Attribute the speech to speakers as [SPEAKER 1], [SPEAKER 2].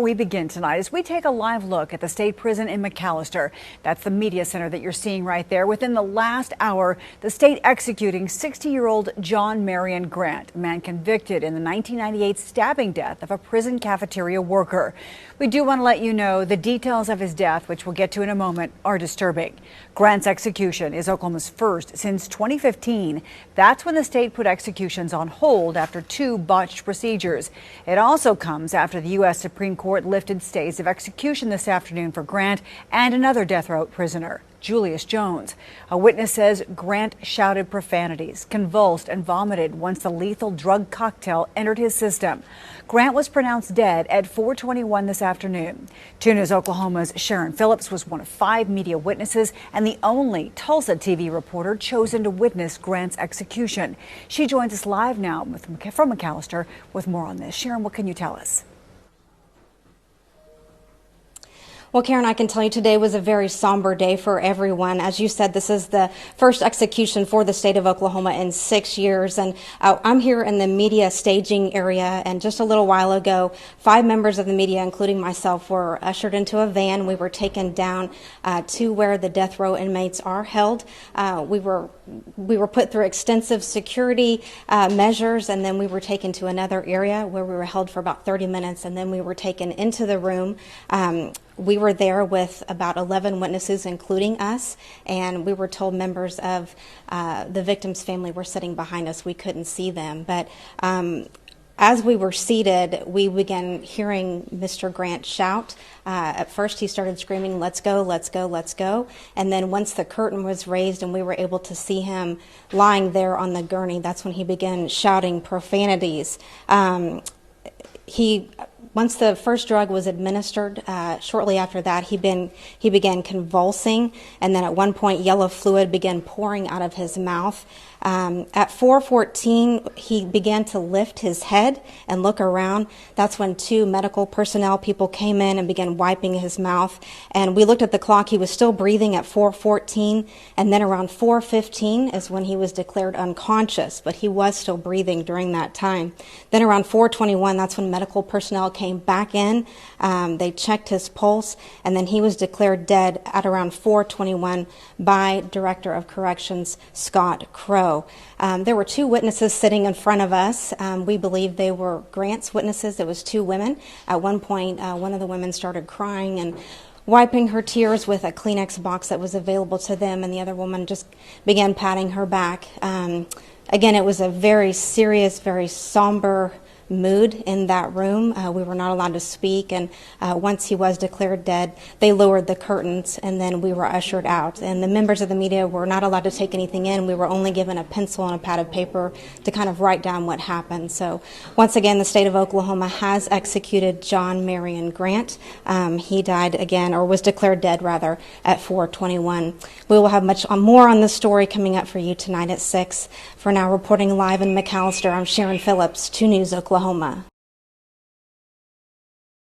[SPEAKER 1] We begin tonight as we take a live look at the state prison in McAlester. That's the media center that you're seeing right there. Within the last hour, the state executing 60-year-old John Marion Grant, a man convicted in the 1998 stabbing death of a prison cafeteria worker. We do want to let you know the details of his death, which we'll get to in a moment, are disturbing. Grant's execution is Oklahoma's first since 2015. That's when the state put executions on hold after 2 botched procedures. It also comes after the U.S. Supreme Court lifted stays of execution this afternoon for Grant and another death row prisoner, Julius Jones. A witness says Grant shouted profanities, convulsed and vomited once the lethal drug cocktail entered his system. Grant was pronounced dead at 4:21 this afternoon. 2 News Oklahoma's Sharon Phillips was one of 5 media witnesses and the only Tulsa TV reporter chosen to witness Grant's execution. She joins us live now from McAlester with more on this. Sharon, what can you tell us?
[SPEAKER 2] Well, Karen, I can tell you today was a very somber day for everyone. As you said, this is the first execution for the state of Oklahoma in 6 years. And I'm here in the media staging area. And just a little while ago, 5 members of the media, including myself, were ushered into a van. We were taken down to where the death row inmates are held. We were put through extensive security measures, and then we were taken to another area where we were held for about 30 minutes, and then we were taken into the room. We were there with about 11 witnesses, including us, and we were told members of the victim's family were sitting behind us. We couldn't see them, but as we were seated, we began hearing Mr. Grant shout. At first, he started screaming, "Let's go, let's go, let's go." And then once the curtain was raised and we were able to see him lying there on the gurney, that's when he began shouting profanities. Once the first drug was administered, shortly after that, he began convulsing, and then at one point, yellow fluid began pouring out of his mouth. At 4:14, he began to lift his head and look around. That's when 2 medical personnel people came in and began wiping his mouth. And we looked at the clock. He was still breathing at 4:14, and then around 4:15 is when he was declared unconscious, but he was still breathing during that time. Then around 4:21, that's when medical personnel came back in. They checked his pulse, and then he was declared dead at around 4:21 by Director of Corrections Scott Crow. There were 2 witnesses sitting in front of us. We believe they were Grant's witnesses. It was 2 women. At one point, one of the women started crying and wiping her tears with a Kleenex box that was available to them, and the other woman just began patting her back. Again, it was a very serious, very somber mood in that room. We were not allowed to speak, and once he was declared dead, they lowered the curtains, and then we were ushered out. And the members of the media were not allowed to take anything in. We were only given a pencil and a pad of paper to kind of write down what happened. So once again, the state of Oklahoma has executed John Marion Grant. He died again, or was declared dead rather, at 4:21. We will have much more on this story coming up for you tonight at 6. For now, reporting live in McAlester, I'm Sharon Phillips, 2 News Oklahoma.